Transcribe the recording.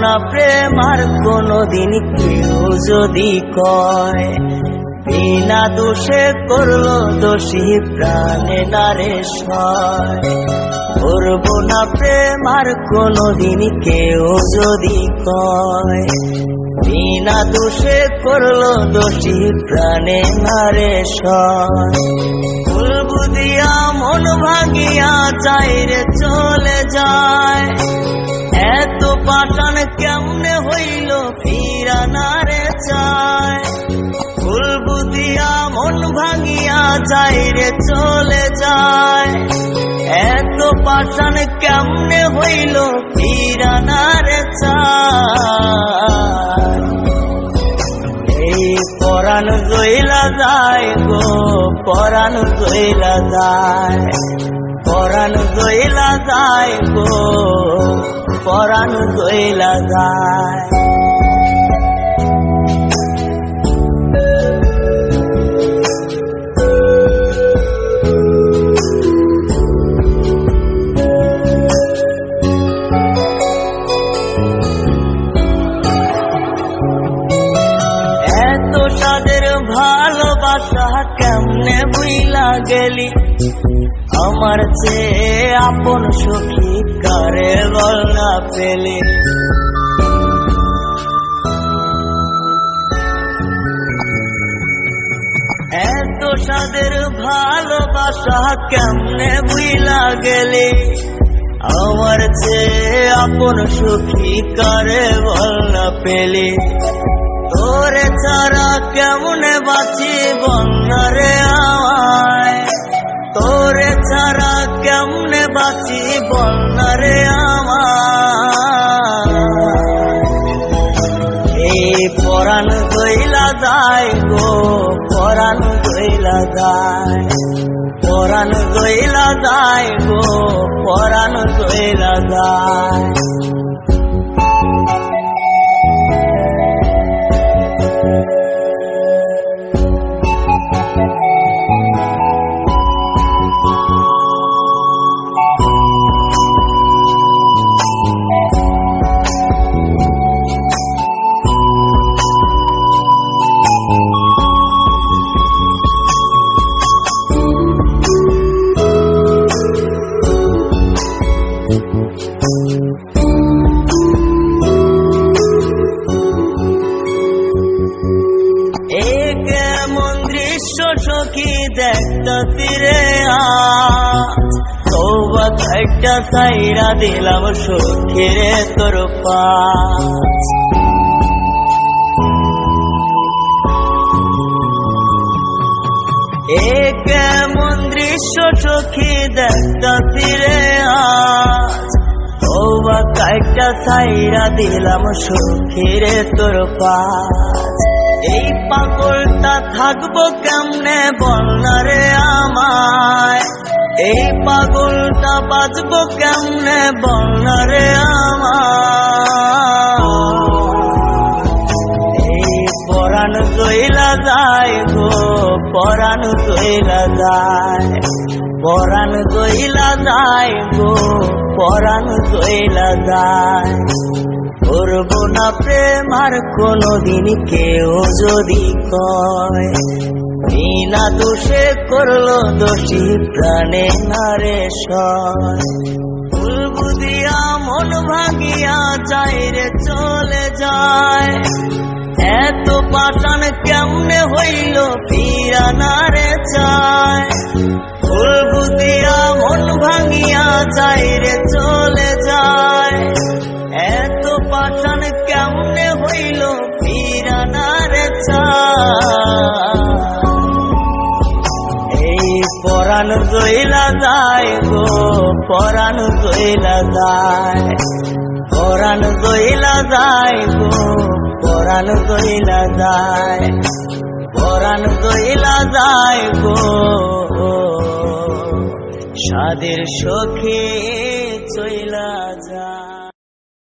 না প্রেম আর কোনদিন কেউ যদি কয়, বিনা দোষে করলো দোষী প্রাণে নারে সয়। করব না প্রেম আর কোনদিন কেউ যদি কয়, বিনা দোষে করলো দোষী প্রাণে নারে সয়। ফুল বুদিয়া মন ভাঙিয়া যায় রে চলে যায়, এত পাষাণ কেমনে হইল ফিরা না রে চায়। ফুল বুদিয়া মন ভাঙিয়া যায় রে চলে যায়, এত পাষাণ কেমনে হইল ফিরা না রে চায়। এই পরাণ জইলা যায় গো, পরাণ জইলা যায়, পরাণ জইলা যায় গো, পরাণ জইলা যায়। এত সাদের ভালোবাসা কেমনে বুইলা গেলি, আমার চেয়ে আপন সখী কারে বল না পেলে। এত সাদের ভালোবাসা কেমনে বুইলা গেলে, আমার চেয়ে আপন সখী কারে বল না পেলে। তোরে ছাড়া কেমনে বাঁচি বন্যা রে আমায়, তোরে ছাড়া কেমনে বাঁচি বন্যা রে আমায়। এই পরাণ জইলা যায় গো, পরাণ জইলা যায়, পরাণ জইলা যায় গো, পরাণ জইলা যায়। সখী দেখতে ফিরে আজ, তওবা একটা সাইরা দিলাম সখীরে তোর পাশ। এ কেমন দৃশ্য সখী দেখতে ফিরে আজ, তওবা একটা সাইরা দিলাম সখীরে তোর পাশ। এই পাগলটা থাকবো কেমনে বল না রে আমায়, এই পাগলটা বাঁচবো কেমনে বল না রে আমায়। এই পরাণ জইলা যায় গো, পরাণ জইলা যায়, পরাণ জইলা যায় গো, পরাণ জইলা যায়। করব না প্রেম আর কোনদিন কেউ যদি কয়, বিনা দোষে করলো দোষী প্রাণে নারে সয়। ফুল বুদিয়া মন ভাঙিয়া যায় রে চলে যায়, এত পাষাণ কেমনে হইল ফিরা না রে চায়। ফুল বুদিয়া মন ভাঙিয়া যায় রে চলে যায়, এত পাষাণ কেমনে হইল ফিরা না রে চায়। এই পরাণ জইলা যায় গো, পরাণ জইলা যায়, পরাণ জইলা যায় গো পরাণ জইলা যায় পরাণ জইলা যায় গো সাদের সখী চইলা যায়।